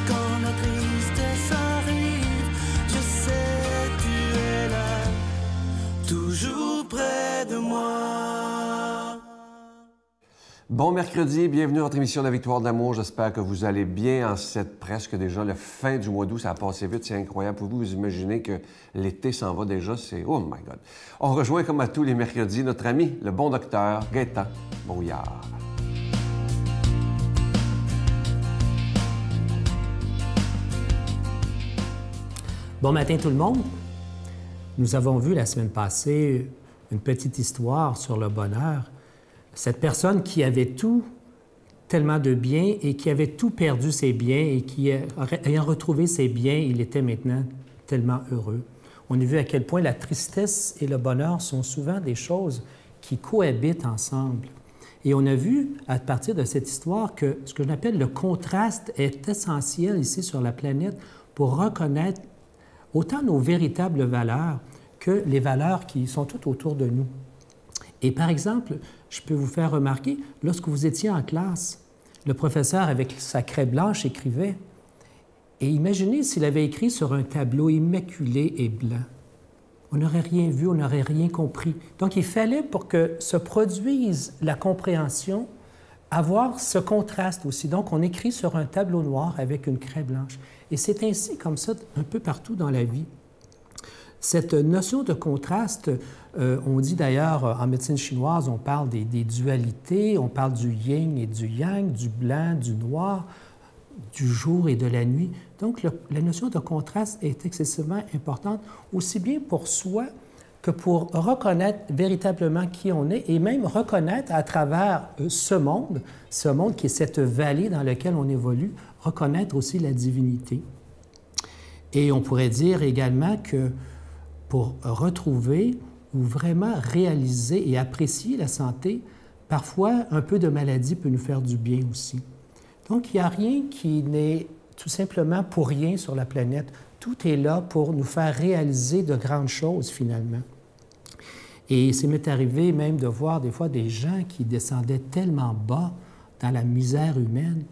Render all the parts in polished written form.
quand la tristesse arrive, je sais tu es là, toujours près de moi. Bon mercredi, bienvenue à votre émission de la Victoire de l'amour. J'espère que vous allez bien en cette presque déjà la fin du mois d'août. Ça a passé vite, c'est incroyable. Pouvez-vous vous imaginer que l'été s'en va déjà? C'est... Oh my God! On rejoint comme à tous les mercredis notre ami, le bon docteur Gaétan Brouillard. Bon matin tout le monde. Nous avons vu la semaine passée une petite histoire sur le bonheur. Cette personne qui avait tout, tellement de biens, et qui avait tout perdu ses biens, et qui, ayant retrouvé ses biens, il était maintenant tellement heureux. On a vu à quel point la tristesse et le bonheur sont souvent des choses qui cohabitent ensemble. Et on a vu, à partir de cette histoire, que ce que j'appelle le contraste est essentiel ici sur la planète pour reconnaître autant nos véritables valeurs que les valeurs qui sont toutes autour de nous. Et par exemple, je peux vous faire remarquer, lorsque vous étiez en classe, le professeur, avec sa craie blanche, écrivait. Et imaginez s'il avait écrit sur un tableau immaculé et blanc. On n'aurait rien vu, on n'aurait rien compris. Donc, il fallait, pour que se produise la compréhension, avoir ce contraste aussi. Donc, on écrit sur un tableau noir avec une craie blanche. Et c'est ainsi, comme ça, un peu partout dans la vie. Cette notion de contraste, on dit d'ailleurs, en médecine chinoise, on parle des dualités, on parle du yin et du yang, du blanc, du noir, du jour et de la nuit. Donc, la notion de contraste est excessivement importante, aussi bien pour soi que pour reconnaître véritablement qui on est et même reconnaître à travers ce monde qui est cette vallée dans laquelle on évolue, reconnaître aussi la divinité. Et on pourrait dire également que pour retrouver ou vraiment réaliser et apprécier la santé, parfois un peu de maladie peut nous faire du bien aussi. Donc, il n'y a rien qui n'est tout simplement pour rien sur la planète. Tout est là pour nous faire réaliser de grandes choses, finalement. Et ça m'est arrivé même de voir des fois des gens qui descendaient tellement bas dans la misère humaine,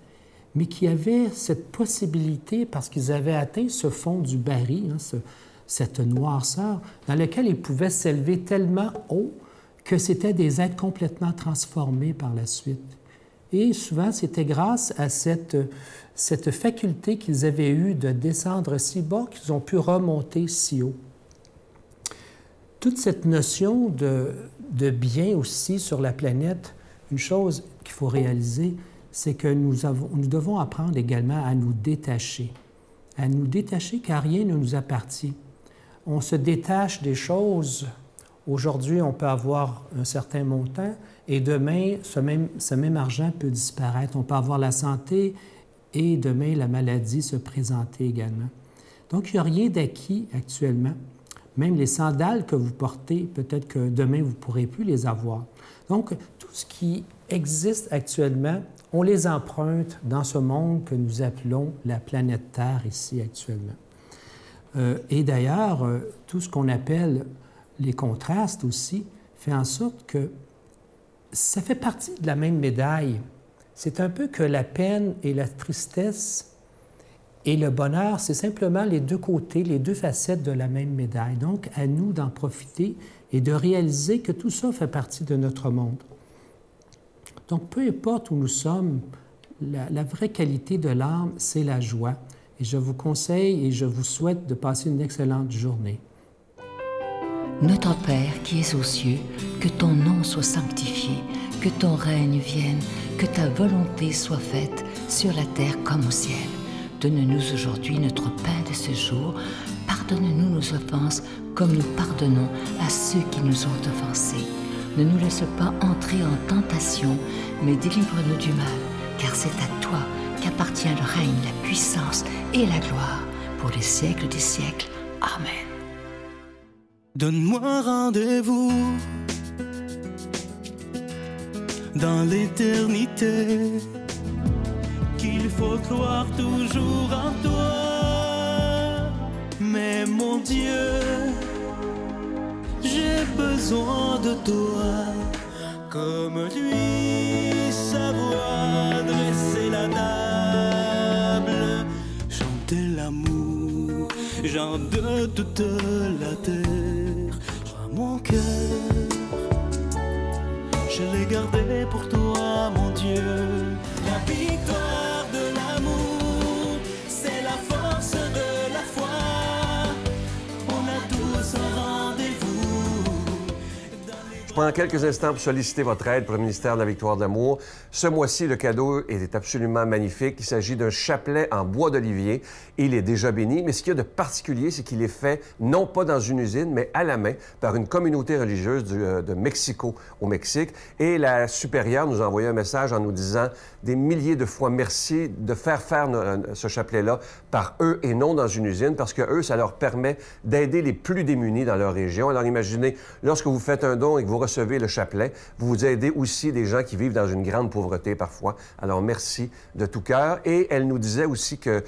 mais qui avaient cette possibilité, parce qu'ils avaient atteint ce fond du baril, cette noirceur, dans laquelle ils pouvaient s'élever tellement haut que c'était des êtres complètement transformés par la suite. Et souvent, c'était grâce à cette faculté qu'ils avaient eue de descendre si bas qu'ils ont pu remonter si haut. Toute cette notion de bien aussi sur la planète, une chose qu'il faut réaliser, c'est que nous devons apprendre également à nous détacher car rien ne nous appartient. On se détache des choses. Aujourd'hui, on peut avoir un certain montant et demain, ce même argent peut disparaître. On peut avoir la santé et demain, la maladie se présenter également. Donc, il n'y a rien d'acquis actuellement. Même les sandales que vous portez, peut-être que demain, vous ne pourrez plus les avoir. Donc, tout ce qui existe actuellement, on les emprunte dans ce monde que nous appelons la planète Terre ici actuellement. Et d'ailleurs, tout ce qu'on appelle les contrastes aussi fait en sorte que ça fait partie de la même médaille. C'est un peu que la peine et la tristesse et le bonheur, c'est simplement les deux côtés, les deux facettes de la même médaille. Donc, à nous d'en profiter et de réaliser que tout ça fait partie de notre monde. Donc, peu importe où nous sommes, la vraie qualité de l'âme, c'est la joie. Et je vous conseille et je vous souhaite de passer une excellente journée. Notre Père qui es aux cieux, que ton nom soit sanctifié, que ton règne vienne, que ta volonté soit faite sur la terre comme au ciel. Donne-nous aujourd'hui notre pain de ce jour. Pardonne-nous nos offenses comme nous pardonnons à ceux qui nous ont offensés. Ne nous laisse pas entrer en tentation, mais délivre-nous du mal, car c'est à toi qu'appartient le règne, la puissance et la gloire pour les siècles des siècles. Amen. Donne-moi rendez-vous dans l'éternité, qu'il faut croire toujours en toi. Mais mon Dieu, j'ai besoin de toi, comme lui savoir dresser la table gens de toute la terre. À mon cœur, je l'ai gardé pour toi, mon Dieu. La victoire de l'amour, c'est la force de la foi. On a tous un rendez-vous. Je prends quelques instants pour solliciter votre aide pour le ministère de la Victoire de l'Amour. Ce mois-ci, le cadeau est absolument magnifique. Il s'agit d'un chapelet en bois d'olivier. Il est déjà béni, mais ce qu'il y a de particulier, c'est qu'il est fait non pas dans une usine, mais à la main par une communauté religieuse de Mexico, au Mexique. Et la supérieure nous a envoyé un message en nous disant des milliers de fois merci de faire ce chapelet-là par eux et non dans une usine, parce que eux, ça leur permet d'aider les plus démunis dans leur région. Alors imaginez, lorsque vous faites un don et que vous recevez le chapelet, vous aidez aussi des gens qui vivent dans une grande pauvreté parfois. Alors merci de tout cœur. Et elle nous disait aussi que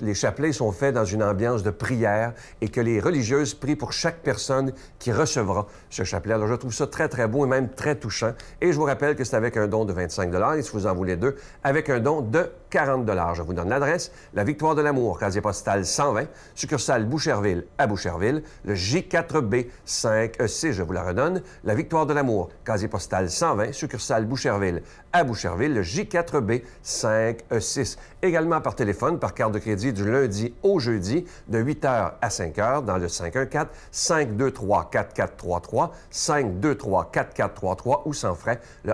les chapelets sont faits dans une ambiance de prière et que les religieuses prient pour chaque personne qui recevra ce chapelet. Alors je trouve ça très, très beau et même très touchant. Et je vous rappelle que c'est avec un don de 25 et si vous en voulez deux, avec un don de 40 $. Je vous donne l'adresse, la Victoire de l'Amour, casier postal 120, succursale Boucherville à Boucherville, le J4B 5E6, je vous la redonne, la Victoire de l'Amour, casier postal 120, succursale Boucherville à Boucherville, le J4B 5E6. Également par téléphone, par carte de crédit du lundi au jeudi, de 8h à 5h, dans le 514-523-4433, 523-4433 ou sans frais, le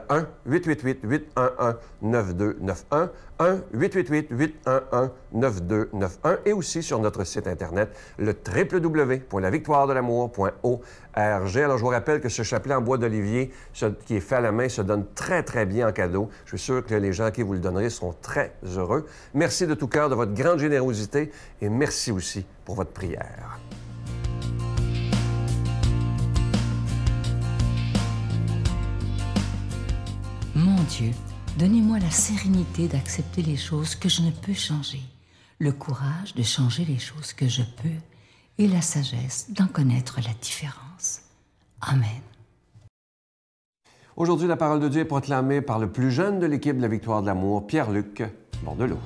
1-888-811-9291, 1-888-811-9291 et aussi sur notre site Internet, le www.lavictoiredelamour.org. Alors, je vous rappelle que ce chapelet en bois d'olivier qui est fait à la main se donne très, très bien en cadeau. Je suis sûr que les gens à qui vous le donnerez seront très heureux. Merci de tout cœur de votre grande générosité et merci aussi pour votre prière. Mon Dieu, donnez-moi la sérénité d'accepter les choses que je ne peux changer, le courage de changer les choses que je peux et la sagesse d'en connaître la différence. Amen. Aujourd'hui, la parole de Dieu est proclamée par le plus jeune de l'équipe de la Victoire de l'Amour, Pierre-Luc Bordelot.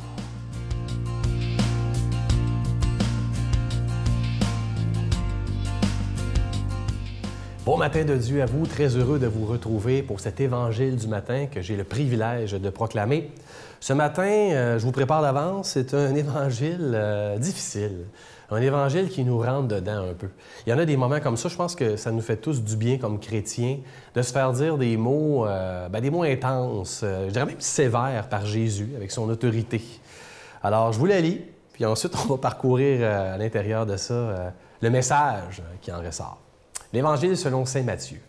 Bon matin de Dieu à vous, très heureux de vous retrouver pour cet évangile du matin que j'ai le privilège de proclamer. Ce matin, je vous prépare d'avance, c'est un évangile difficile, un évangile qui nous rentre dedans un peu. Il y en a des moments comme ça, je pense que ça nous fait tous du bien comme chrétiens, de se faire dire des mots intenses, je dirais même sévères par Jésus, avec son autorité. Alors, je vous la lis, puis ensuite on va parcourir à l'intérieur de ça le message qui en ressort. L'Évangile selon saint Matthieu.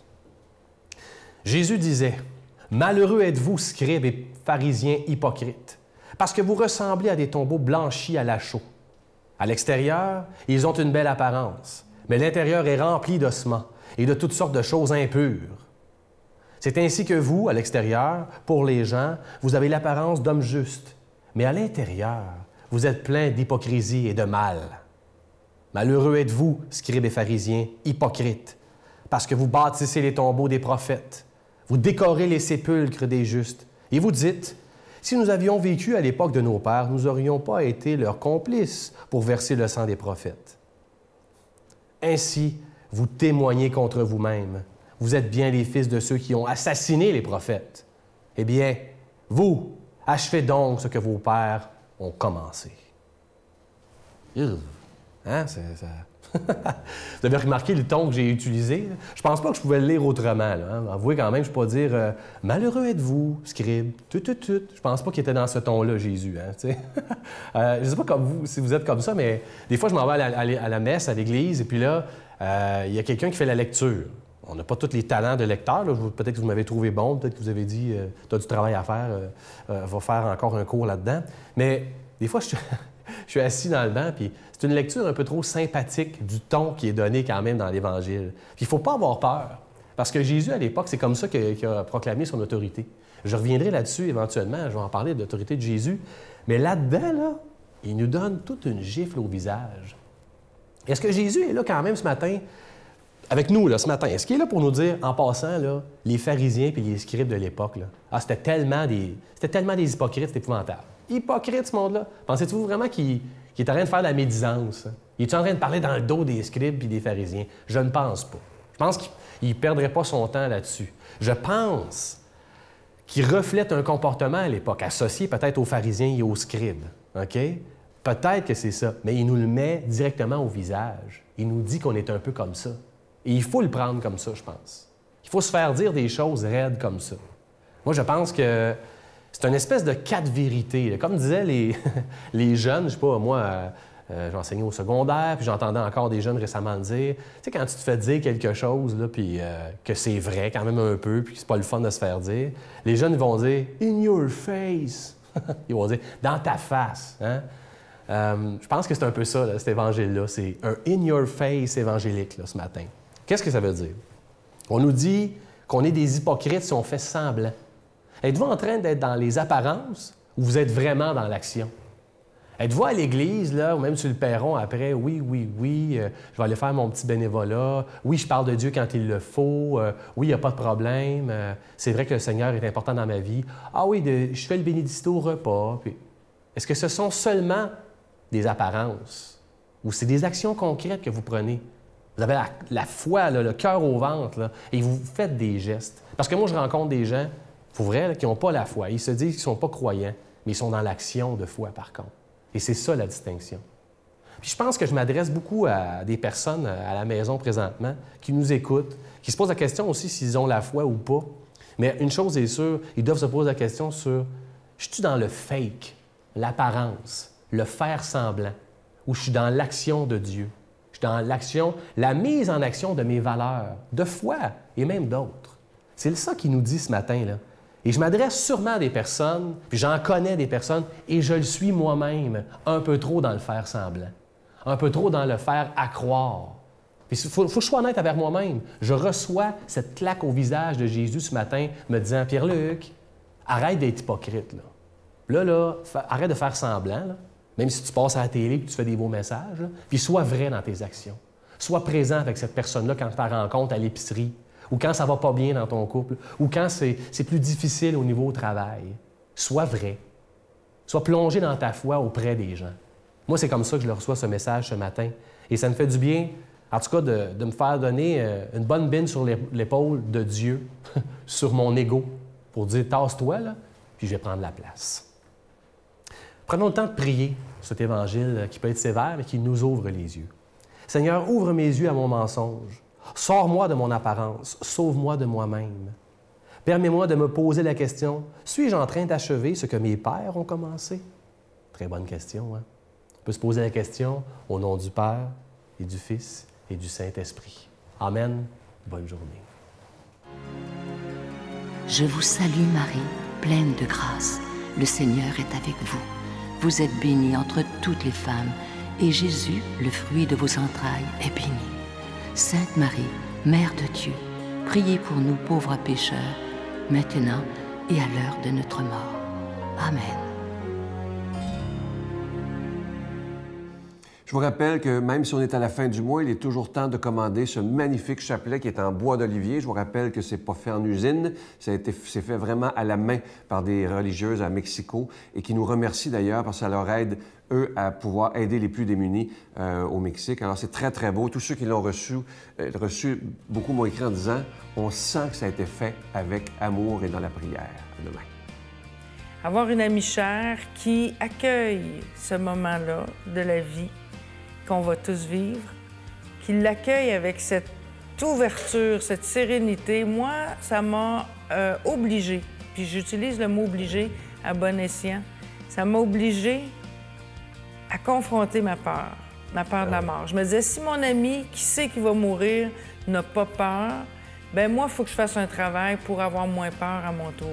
Jésus disait, « Malheureux êtes-vous, scribes et pharisiens hypocrites, parce que vous ressemblez à des tombeaux blanchis à la chaux. À l'extérieur, ils ont une belle apparence, mais l'intérieur est rempli d'ossements et de toutes sortes de choses impures. C'est ainsi que vous, à l'extérieur, pour les gens, vous avez l'apparence d'hommes justes, mais à l'intérieur, vous êtes pleins d'hypocrisie et de mal. Malheureux êtes-vous, scribes et pharisiens, hypocrites, parce que vous bâtissez les tombeaux des prophètes, vous décorez les sépulcres des justes, et vous dites, si nous avions vécu à l'époque de nos pères, nous n'aurions pas été leurs complices pour verser le sang des prophètes. Ainsi, vous témoignez contre vous-même. Vous êtes bien les fils de ceux qui ont assassiné les prophètes. Eh bien, vous, achevez donc ce que vos pères ont commencé. » Hein? Vous avez remarqué le ton que j'ai utilisé? Je pense pas que je pouvais le lire autrement. Avouez quand même, je ne peux pas dire « Malheureux êtes-vous, scribe, tout. » Je pense pas qu'il était dans ce ton-là, Jésus. Je ne sais pas comme vous, si vous êtes comme ça, mais des fois, je m'en vais à la messe, à l'église, et puis là, il y a quelqu'un qui fait la lecture. On n'a pas tous les talents de lecteur. Peut-être que vous m'avez trouvé bon, peut-être que vous avez dit « Tu as du travail à faire, va faire encore un cours là-dedans. » Mais des fois, je suis assis dans le banc, puis c'est une lecture un peu trop sympathique du ton qui est donné quand même dans l'Évangile. Puis il ne faut pas avoir peur, parce que Jésus, à l'époque, c'est comme ça qu'il a proclamé son autorité. Je reviendrai là-dessus éventuellement, je vais en parler de l'autorité de Jésus. Mais là-dedans, là, il nous donne toute une gifle au visage. Est-ce que Jésus est là quand même ce matin, avec nous, là, ce matin? Est-ce qu'il est là pour nous dire, en passant, là, les pharisiens et les scribes de l'époque, là, c'était tellement des hypocrites, c'était épouvantable. Hypocrite, ce monde-là. Pensez-vous vraiment qu'il est en train de faire de la médisance? Il est en train de parler dans le dos des scribes et des pharisiens? Je ne pense pas. Je pense qu'il ne perdrait pas son temps là-dessus. Je pense qu'il reflète un comportement à l'époque, associé peut-être aux pharisiens et aux scribes. OK? Peut-être que c'est ça, mais il nous le met directement au visage. Il nous dit qu'on est un peu comme ça. Et il faut le prendre comme ça, je pense. Il faut se faire dire des choses raides comme ça. Moi, je pense que c'est une espèce de cas de vérité. Comme disaient les jeunes, je sais pas, moi, j'enseignais au secondaire, puis j'entendais encore des jeunes récemment le dire. Tu sais, quand tu te fais dire quelque chose, là, puis que c'est vrai quand même un peu, puis que c'est pas le fun de se faire dire, les jeunes vont dire « in your face ». Ils vont dire « dans ta face hein? ». Je pense que c'est un peu ça, là, cet évangile-là. C'est un « in your face » évangélique là, ce matin. Qu'est-ce que ça veut dire? On nous dit qu'on est des hypocrites si on fait semblant. Êtes-vous en train d'être dans les apparences ou vous êtes vraiment dans l'action? Êtes-vous à l'église, là, ou même sur le perron après? Oui, je vais aller faire mon petit bénévolat. Oui, je parle de Dieu quand il le faut. Oui, il n'y a pas de problème. C'est vrai que le Seigneur est important dans ma vie. Ah oui, je fais le bénédicité au repas. Puis, est-ce que ce sont seulement des apparences ou c'est des actions concrètes que vous prenez? Vous avez la foi, là, le cœur au ventre, là, et vous faites des gestes. Parce que moi, je rencontre des gens, pour vrai, là, qui n'ont pas la foi. Ils se disent qu'ils ne sont pas croyants, mais ils sont dans l'action de foi, par contre. Et c'est ça, la distinction. Puis je pense que je m'adresse beaucoup à des personnes à la maison présentement qui nous écoutent, qui se posent la question aussi s'ils ont la foi ou pas. Mais une chose est sûre, ils doivent se poser la question sur « je suis dans le fake, l'apparence, le faire semblant, ou je suis dans l'action de Dieu? Je suis dans l'action, la mise en action de mes valeurs, de foi et même d'autres. » C'est ça qu'il nous dit ce matin, là. Et je m'adresse sûrement à des personnes, puis j'en connais des personnes, et je le suis moi-même, un peu trop dans le faire semblant, un peu trop dans le faire accroire. Puis il faut que je sois honnête avec moi-même. Je reçois cette claque au visage de Jésus ce matin, me disant « Pierre-Luc, arrête d'être hypocrite. Là, arrête de faire semblant, là. Même si tu passes à la télé et tu fais des beaux messages, là, puis sois vrai dans tes actions. Sois présent avec cette personne-là quand tu la rencontres à l'épicerie, ou quand ça va pas bien dans ton couple, ou quand c'est plus difficile au niveau du travail. Sois vrai. Sois plongé dans ta foi auprès des gens. Moi, c'est comme ça que je le reçois, ce message, ce matin. Et ça me fait du bien, en tout cas, de me faire donner une bonne bine sur l'épaule de Dieu, sur mon ego, pour dire « tasse-toi, là, puis je vais prendre la place ». Prenons le temps de prier cet évangile qui peut être sévère, mais qui nous ouvre les yeux. Seigneur, ouvre mes yeux à mon mensonge. Sors-moi de mon apparence. Sauve-moi de moi-même. Permets-moi de me poser la question, suis-je en train d'achever ce que mes pères ont commencé? Très bonne question, hein? On peut se poser la question au nom du Père et du Fils et du Saint-Esprit. Amen. Bonne journée. Je vous salue Marie, pleine de grâce. Le Seigneur est avec vous. Vous êtes bénie entre toutes les femmes, et Jésus, le fruit de vos entrailles, est béni. Sainte Marie, Mère de Dieu, priez pour nous pauvres pécheurs, maintenant et à l'heure de notre mort. Amen. Je vous rappelle que même si on est à la fin du mois, il est toujours temps de commander ce magnifique chapelet qui est en bois d'olivier. Je vous rappelle que c'est pas fait en usine, c'est fait vraiment à la main par des religieuses à Mexico et qui nous remercient d'ailleurs parce que ça leur aide, eux, à pouvoir aider les plus démunis au Mexique. Alors c'est très, très beau. Tous ceux qui l'ont reçu, beaucoup m'ont écrit en disant « On sent que ça a été fait avec amour et dans la prière. » À demain. Avoir une amie chère qui accueille ce moment-là de la vie qu'on va tous vivre, qui l'accueille avec cette ouverture, cette sérénité. Moi, ça m'a obligée, puis j'utilise le mot « obligé » à bon escient, ça m'a obligée à confronter ma peur de la mort. Je me disais, si mon ami qui sait qu'il va mourir n'a pas peur, bien moi, il faut que je fasse un travail pour avoir moins peur à mon tour.